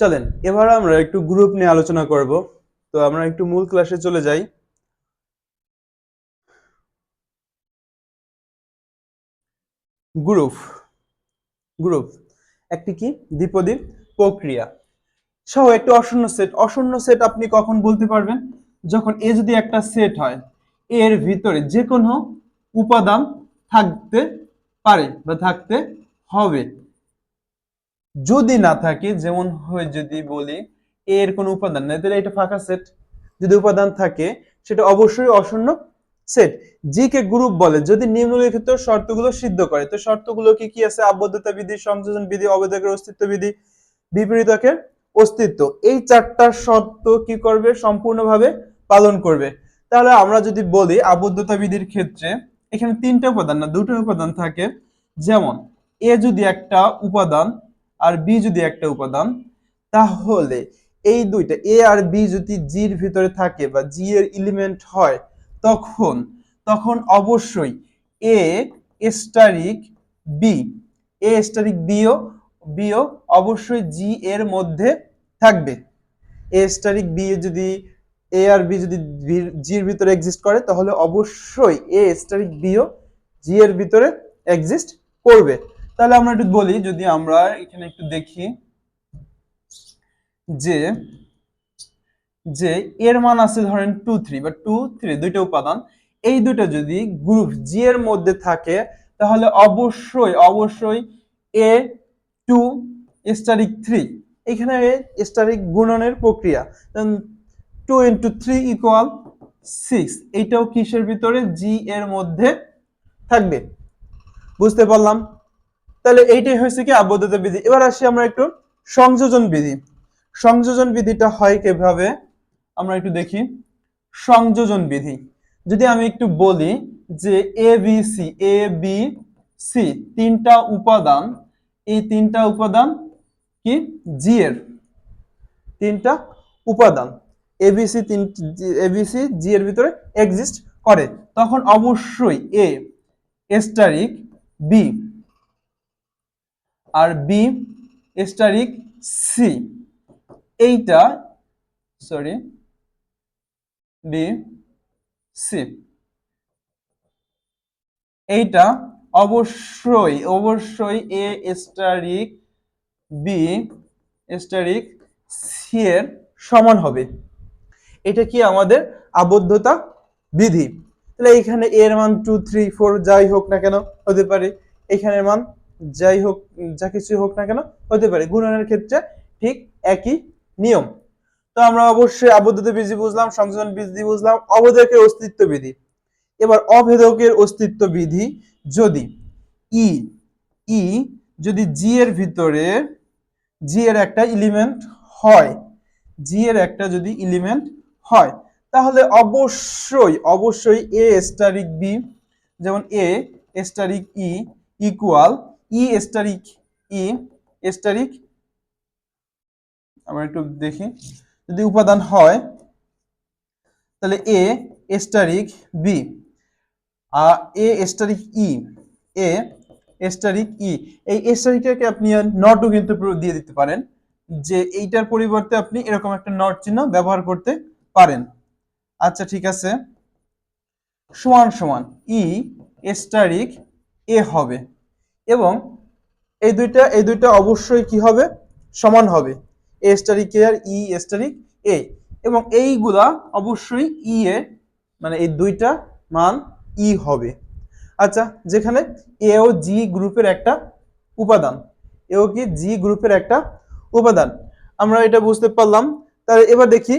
চলেন এবার আমরা একটু গ্রুপ নিয়ে আলোচনা করব। তো আমরা একটু মূল ক্লাসে চলে যাই। গ্রুপ গ্রুপ একটি কি দ্বিপদী প্রক্রিয়া সহ একটি অশূন্য সেট আপনি কখন বলতে পারবেন? যখন এ যদি একটা সেট হয়, এর ভিতরে যে কোনো উপাদান থাকতে পারে বা থাকতে হবে। যদি না থাকে, যেমন হয় যদি বলি এর কোনো উপাদান নেই, তাহলে এটা ফাঁকা সেট। যদি উপাদান থাকে সেটা অবশ্যই অশূন্য সেট। জি কে গ্রুপ বলে যদি নিম্নলিখিত শর্তগুলো সিদ্ধ করে। তো শর্তগুলো কি কি আছে? আবদ্ধতা বিধি, সংযোজন বিধি, অবেদকের অস্তিত্ব বিধি, বিপরীতকের অস্তিত্ব। এই চারটা শর্ত কি করবে? সম্পূর্ণভাবে পালন করবে। তাহলে আমরা যদি বলি আবদ্ধতা বিধির ক্ষেত্রে এখানে তিনটা উপাদান না দুটো উপাদান থাকে। যেমন এ যদি একটা উপাদান আর বি যদি একটা উপাদান, তাহলে এই দুইটা এ আর বি যদি জির ভিতরে থাকে বা জি এর এলিমেন্ট হয়, তখন তখন অবশ্যই A asterisk B A asterisk বিও অবশ্যই জি এর মধ্যে থাকবে। এ স্টারিক বি যদি এ আর বি যদি জির ভিতরে এক্সিস্ট করে, তাহলে অবশ্যই এ স্টারিক বিও জি এর ভিতরে এক্সিস্ট করবে। তাহলে আমরা একটু বলি, যদি আমরা এখানে একটু দেখি যে যে এর মান আছে ধরেন 2 3 বা 2 3 দুইটা উপাদান, এই দুটো যদি গ্রুপ জি এর মধ্যে থাকে, তাহলে অবশ্যই এ 2 স্টারিক 3, এখানে স্টারিক গুণনের প্রক্রিয়া 2 into 3 equal 6, এইটাও কিসের ভিতরে? জি এর মধ্যে থাকবে। বুঝতে পারলাম? তাহলে এইটাই হয়েছে কি আবদ্ধতা বিধি। এবার আসি আমরা একটু সংযোজন বিধি। সংযোজন বিধিটা হয় কিভাবে আমরা একটু দেখি। সংযোজন বিধি যদি আমি একটু বলি যে এ বি সি তিনটা উপাদান, এই তিনটা উপাদান কি জি এর তিনটা উপাদান এবিসি এবিসি জি এর ভিতরে এক্সিস্ট করে, তখন অবশ্যই এ স্টারিক বি আর বি স্টারিক সি, এইটা সরি বি সি, এইটা অবশ্যই A asterisk B asterisk C এর সমান হবে। এটা কি আমাদের আবদ্ধতা বিধি। তাহলে এখানে এর মান 2 3 4 যাই হোক না কেন হতে পারে, এখানের মান যাই হোক যা কিছু হোক না কেন হতে পারে। গুণনের ক্ষেত্রে ঠিক একই নিয়ম। তো আমরা অবশ্যই আবদ্ধতা বিধি বুঝলাম, সংযোজন বিধি বুঝলাম, অভেদকের অস্তিত্ব বিধি। এবার অভেদকের অস্তিত্ব বিধি যদি ই ই যদি জি এর ভিতরে জি এর একটা এলিমেন্ট হয়, জি এর একটা যদি এলিমেন্ট হয়, তাহলে অবশ্যই এ স্টারিক বি, যেমন A asterisk E equal E asterisk E asterisk, আমরা একটু দেখি, যদি উপাদান হয় তাহলে এ স্টারিক বি আর A asterisk E A asterisk E, এই স্টারিকটাকে আপনি নটও কিন্তু দিয়ে দিতে পারেন, যে এইটার পরিবর্তে আপনি এরকম একটা নট চিহ্ন ব্যবহার করতে পারেন। আচ্ছা ঠিক আছে, সমান সমান ই স্টারিক এ হবে, এবং এই দুইটা অবশ্যই কি হবে? সমান হবে। A stearic A R E stearic এ, এবং এইগুলা অবশ্যই ই এ মানে এই দুইটা মান ই হবে। আচ্ছা, যেখানে এও জি গ্রুপের একটা উপাদান, এও কি জি গ্রুপের একটা উপাদান, আমরা এটা বুঝতে পারলাম। তাহলে এবার দেখি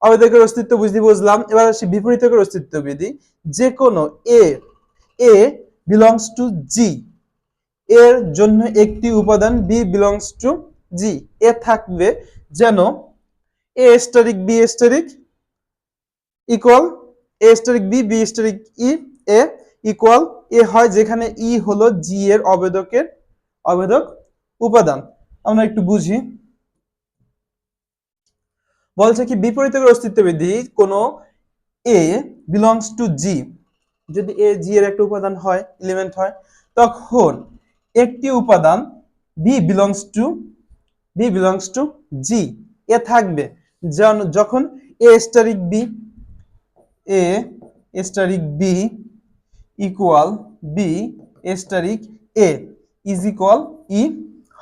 অবেদকের অস্তিত্ব বুঝলাম। এবার আসি বিপরীতকের অস্তিত্ব বিধি। যে কোনো এ এ বিলংস টু জি এর জন্য একটি উপাদান বি বিলংস টু জি এ থাকবে, যেন A asterisk B asterisk equal A asterisk B B asterisk E A equal A হয়, যেখানে ই হলো জি এর অবেদক উপাদান। আমরা একটু বুঝি। বলছে কি বিপরীতকের অস্তিত্ব বিধি কোন এ বিলংস টু জি, যদি এ জি এর একটা উপাদান হয় এলিমেন্ট হয়, তখন একটি উপাদান B belongs to B belongs to G, এ থাকবে যখন A asterisk B, A asterisk B equal B asterisk A is equal E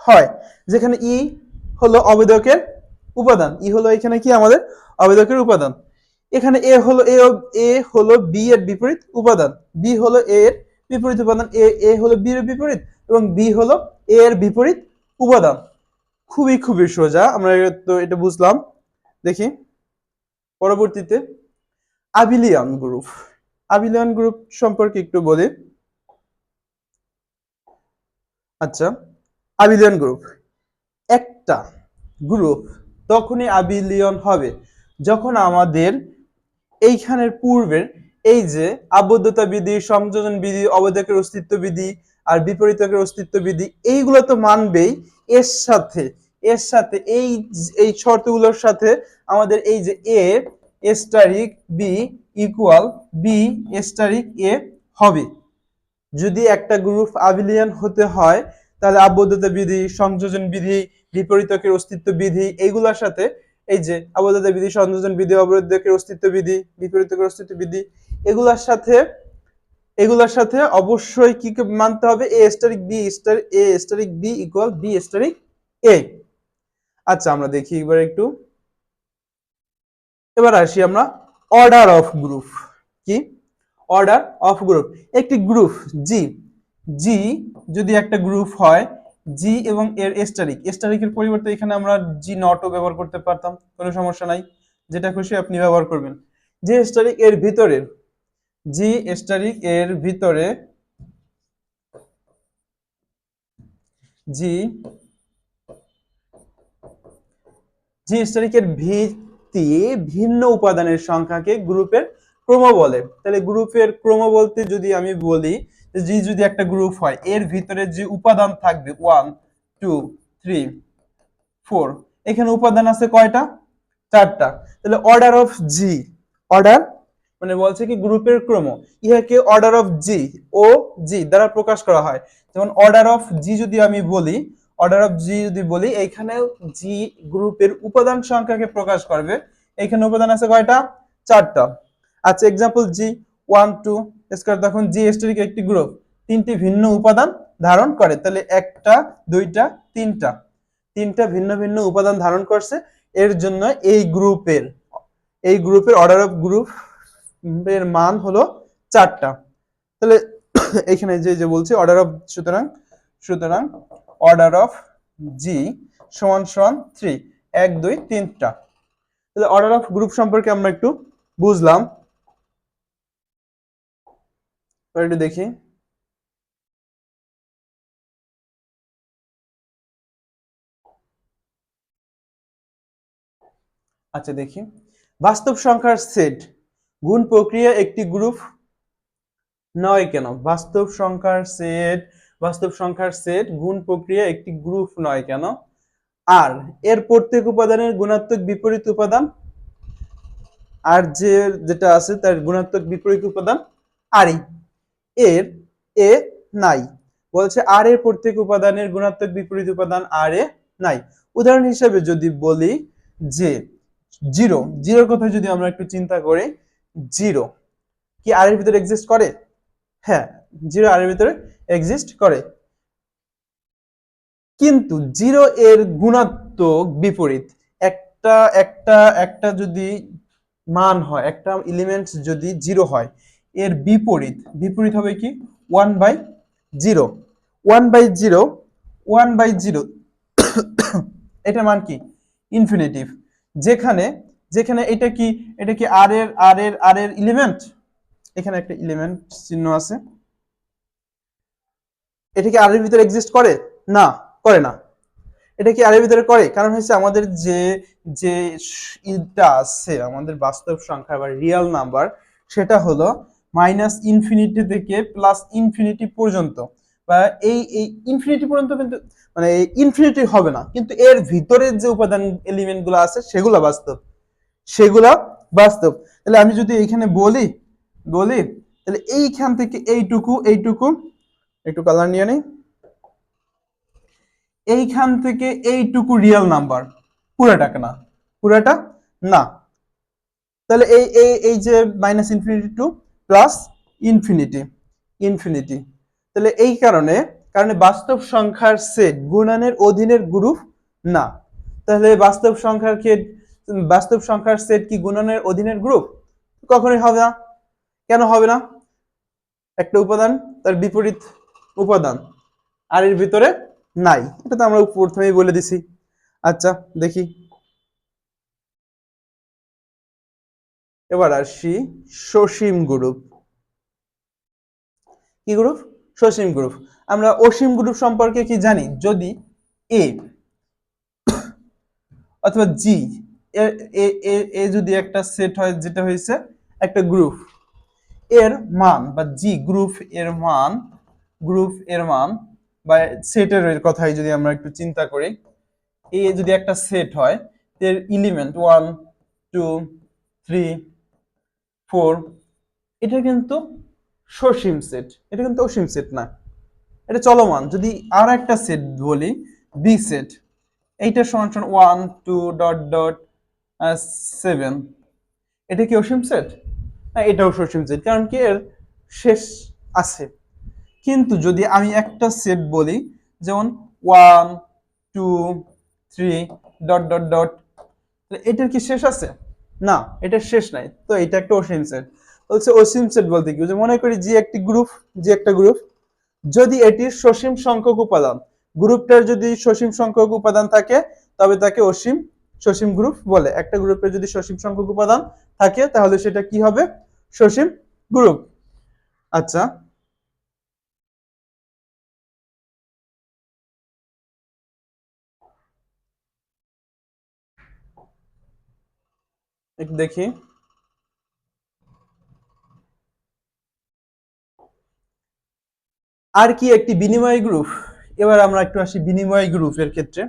হয়, যেখানে ই হলো অবেদকের উপাদান, ই হলো এখানে কি আমাদের অবেদকের উপাদান, এখানে এ হলো বি এর বিপরীত উপাদান, বি হলো এ এর বিপরীত উপাদান, এ হলো বি এর বিপরীত এবং বি হলো এ এর বিপরীত উপাদান। খুবই খুবই সোজা, আমরা তো এটা বুঝলাম। দেখি পরবর্তীতে আবিলিয়ান গ্রুপ, আবিলিয়ান গ্রুপ সম্পর্কে একটু বলি। আচ্ছা, আবিলিয়ান গ্রুপ, একটা গ্রুপ তখনই আবিলিয়ন হবে যখন আমাদের এইখানের পূর্বের এই যে আবদ্ধতা বিধি, সংযোজন বিধি, অবেদকের অস্তিত্ব বিধি আর বিপরীতকের অস্তিত্ব বিধি এইগুলো তো মানবেই, এর সাথে এই এই শর্তগুলোর সাথে আমাদের এই যে A asterisk B equal B asterisk A হবে। যদি একটা গ্রুপ আবিলিয়ান হতে হয় তাহলে আবদ্ধতা বিধি, সংযোজন বিধি, বিপরীতকের অস্তিত্ব বিধি এইগুলোর সাথে এই যে আবদ্ধতা বিধি, সংযোজন বিধি, অবরোধকের অস্তিত্ব বিধি, বিপরীতকের অস্তিত্ব বিধি এগুলার সাথে অবশ্যই কি মানতে হবে, A asterisk B equal B asterisk A. আচ্ছা আমরা দেখি এবার আসি আমরা অর্ডার অফ গ্রুপ। কি অর্ডার অফ গ্রুপ? একটি গ্রুপ জি, জি যদি একটা গ্রুপ হয়, জি এবং এর স্টারিকের পরিবর্তে এখানে আমরা জি নটও ব্যবহার করতে পারতাম, কোনো সমস্যা নাই, যেটা খুশি আপনি ব্যবহার করবেন। যে স্টারিক এর ভিতরে, জি স্টারিক এর ভিতরে, জি জি স্টারিকের ভিত্তি ভিন্ন উপাদানের সংখ্যাকে গ্রুপের ক্রম বলে। তাহলে গ্রুপের ক্রম বলতে যদি আমি বলি, জি যদি একটা গ্রুপ হয় এর ভিতরে যে উপাদান থাকবে 1 2 3 4, এখানে উপাদান আছে কয়টা? 4টা। তাহলে অর্ডার অফ জি, অর্ডার মানে বলছে কি গ্রুপের ক্রম, ইহাকে অর্ডার অফ জি ও জি দ্বারা প্রকাশ করা হয়। যেমন অর্ডার অফ জি যদি আমি বলি, অর্ডার অফ জি যদি বলি, এখানে জি গ্রুপের উপাদান সংখ্যাকে প্রকাশ করবে। এখানে উপাদান আছে কয়টা? 4টা। আচ্ছা এক্সাম্পল জি 1 2 স্কয়ার, তখন জি স্টারিক একটি গ্রুপ তিনটি ভিন্ন উপাদান ধারণ করে, তাহলে একটা দুইটা তিনটা, তিনটা ভিন্ন ভিন্ন উপাদান ধারণ করছে, এর জন্য এই গ্রুপের অর্ডার অফ গ্রুপ এর মান হলো 4টা। তাহলে এখানে যে বলছি অর্ডার অফ, সুতরাং সুতরাং অর্ডার অফ জি সমান সমান 3, 1 2 3টা। তাহলে অর্ডার অফ গ্রুপ সম্পর্কে আমরা একটু বুঝলাম, একটু দেখি। আচ্ছা দেখি, বাস্তব সংখ্যার সেট গুণ প্রক্রিয়া একটি গ্রুপ নয় কেন? বাস্তব সংখ্যার সেট গুণ প্রক্রিয়া একটি গ্রুপ নয় কেন? আর এর প্রত্যেক উপাদানের গুণাত্মক বিপরীত উপাদান, আর যেটা আছে তার গুণাত্মক বিপরীত উপাদান আর এর এ নাই, বলছে আর এর প্রত্যেক উপাদানের গুণাত্মক বিপরীত উপাদান আর এ নাই। উদাহরণ হিসেবে যদি বলি যে জিরোর কথা যদি আমরা একটু চিন্তা করি, জিরো কি আর এর ভিতরে এক্সিস্ট করে? হ্যাঁ, জিরো আর এর ভিতরে এক্সিস্ট করে, কিন্তু জিরো এর গুণাত্মক বিপরীত, একটা একটা একটা যদি মান হয়, একটা এলিমেন্ট যদি জিরো হয়, এর বিপরীত হবে কি? 1/0, 1/0, 1/0 এটার মান কি? ইনফিনিটিভ। যেখানে যেখানে এটা কি আর এর এলিমেন্ট, এখানে একটা এলিমেন্ট চিহ্ন আছে, এটা কি আর এর ভিতরে এক্সিস্ট করে? না, করে না। এটা কি আর এর ভিতরে করে? কারণ হচ্ছে আমাদের যে যে এটা আছে আমাদের বাস্তব সংখ্যা বা রিয়েল নাম্বার, সেটা হলো -ইনফিনিটি থেকে +ইনফিনিটি পর্যন্ত, বা এই ইনফিনিটি পর্যন্ত, কিন্তু মানে ইনফিনিটি হবে না, কিন্তু এর ভিতরের যে উপাদান এলিমেন্ট গুলো আছে সেগুলা বাস্তব। তাহলে আমি যদি এখানে বলি তাহলে এইখান থেকে এইটুকু একটু কালার নিয়ে নেই, এইখান থেকে এইটুকু রিয়েল নাম্বার, পুরাটাকে না, পুরাটা না। তাহলে এই এই এই যে minus infinity two plus infinity, infinity, তাহলে এই কারণে কারণে বাস্তব সংখ্যার সেট গুণনের অধীনের গ্রুপ না। তাহলে বাস্তব সংখ্যার সেট কি গুণনের অধীনের গ্রুপ? কখনোই হবে না। কেন হবে না? একটা উপাদান তার বিপরীত উপাদান আর এর ভিতরে নাই, এটা তো আমরা প্রথমেই বলে দিছি। আচ্ছা দেখি, এবার আসি সসীম গ্রুপ। কি গ্রুপ? সসীম গ্রুপ। আমরা অসীম গ্রুপ সম্পর্কে কি জানি? যদি এ অথবা জি এ যদি একটা সেট হয়, যেটা হয়েছে একটা গ্রুপ, এর মান বা জি গ্রুপ এর মান বা সেটের কথাই যদি আমরা একটু চিন্তা করি, এ যদি একটা সেট হয়, এর এলিমেন্ট 1 2 3 4, এটা কিন্তু সসীম সেট, এটা কিন্তু অসীম সেট না, এটা চলমান। যদি আর একটা সেট বলি, বি সেট, এইটা সমান সমান 1 2 ডট ডট 7, এটা কি অসীম সেট? না, এটাও সসীম সেট, কারণ কি এর শেষ আছে। কিন্তু যদি আমি একটা সেট বলি, যেমন 1 2 3 ডট ডট ডট, এটার কি শেষ আছে? না, এটার শেষ নাই, তো এটা একটা অসীম সেট। বলছে অসীম সেট বলতে কি, যে মনে করি জি একটা গ্রুপ, যদি এটির সসীম সংখ্যক উপাদান, গ্রুপটার যদি সসীম সংখ্যক উপাদান থাকে, তবে তাকে সসীম গ্রুপ বলে। একটা গ্রুপের যদি সসীম সংখ্যক উপাদান থাকে, তাহলে সেটা কি হবে? সসীম গ্রুপ। আচ্ছা, একটু দেখি, আর কি একটি বিনিময় গ্রুপ। এবার আমরা একটু আসি বিনিময় গ্রুপের ক্ষেত্রে।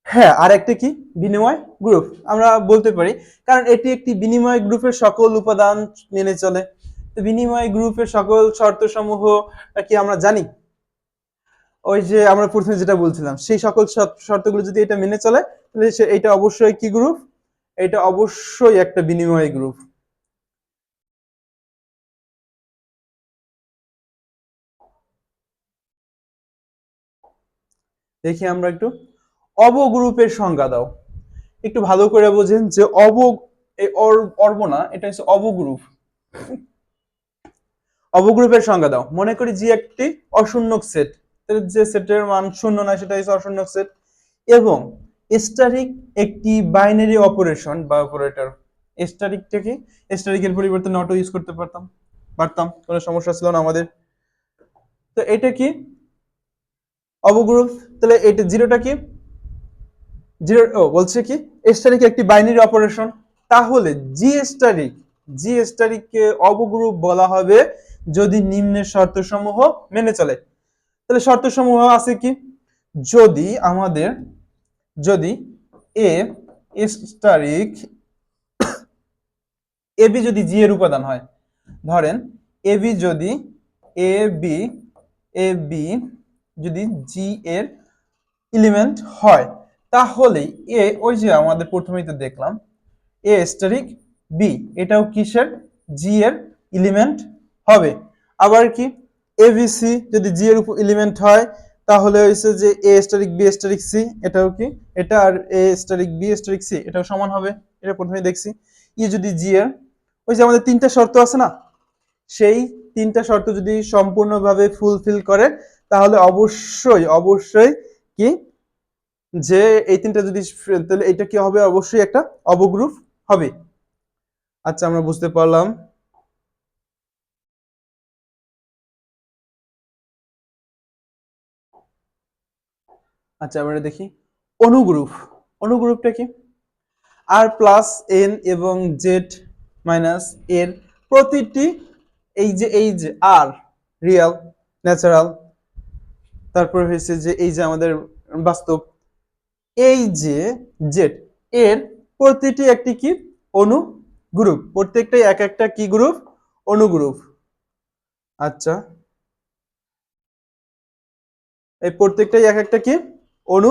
হ্যাঁ, আর একটা কি বিনিময় গ্রুপ আমরা বলতে পারি, কারণ এটি একটি বিনিময় গ্রুপের সকল উপাদান মেনে চলে। তো বিনিময় গ্রুপের সকল শর্ত সমূহ কি আমরা জানি? ওই যে আমরা প্রথমে যেটা বলছিলাম, সেই সকল শর্তগুলো যদি এটা মেনে চলে, তাহলে এটা অবশ্যই কি গ্রুপ? এটা অবশ্যই একটা বিনিময় গ্রুপ। দেখি আমরা একটু, অবগ্রুপের সংজ্ঞা দাও। একটু ভালো করে বোঝেন যে অর্ব না, এটা হচ্ছে অবগ্রুপ। অবগ্রুপের সংজ্ঞা দাও। মনে করি যে একটি অশূন্যক সেট, যে সেটের মান শূন্য নয়, সেটা হচ্ছে অশূন্যক সেট, এবং স্ট্যাটিক একটি বাইনারি অপারেশন বা অপারেটর। স্ট্যাটিকটা কি? স্ট্যাটিকের পরিবর্তে নটও ইউজ করতে পারতাম, কোনো সমস্যা ছিল না আমাদের। তো এটা কি অবগ্রুপ? তাহলে এটা জিরোটা কি? জিরো, বলছে কি স্ট্যাটিক একটি বাইনারি অপারেশন। তাহলে জি স্ট্যাটিককে অবগ্রুপ বলা হবে যদি নিম্নের শর্তসমূহ মেনে চলে। তাহলে শর্তসমূহ আছে কি? যদি আমাদের, যদি এ স্টারিক এবি যদি জি এর উপাদান হয়, ধরেন এবি যদি এ বি বি যদি জি এর এলিমেন্ট হয়, তাহলে এ, ওই যে আমাদের প্রথমেই তো দেখলাম, এ স্টারিক বি, এটাও কিসের? জি এর এলিমেন্ট হবে। আবার কি এবিসি যদি জি এর এলিমেন্ট হয়, তাহলে হয়েছে যে A asterisk B asterisk C, এটাও কি, এটা আর A asterisk B asterisk C এটাও সমান হবে, এটা প্রথমে দেখছি। ই যদি জি এর, ওই যে আমাদের তিনটা শর্ত আছে না, সেই তিনটা শর্ত যদি সম্পূর্ণভাবে ফুলফিল করে, তাহলে অবশ্যই কি, যে এই তিনটা যদি, তাহলে এটা কি হবে? অবশ্যই একটা অবগ্রুপ হবে। আচ্ছা, আমরা বুঝতে পারলাম। আচ্ছা, এবারে দেখি অনুগ্রুপ। অনুগ্রুপটা কি? আর প্লাস এন এবং জেড মাইনাস এর প্রতিটি, এই যে আর রিয়েল, ন্যাচারাল, তারপর হয়েছে যে এই যে আমাদের বাস্তব, এই যে জেড এর প্রতিটি একটি কি অনুগ্রুপ, প্রত্যেকটাই এক একটা কি গ্রুপ? অনুগ্রুপ। আচ্ছা, এই প্রত্যেকটাই এক একটা কি অণু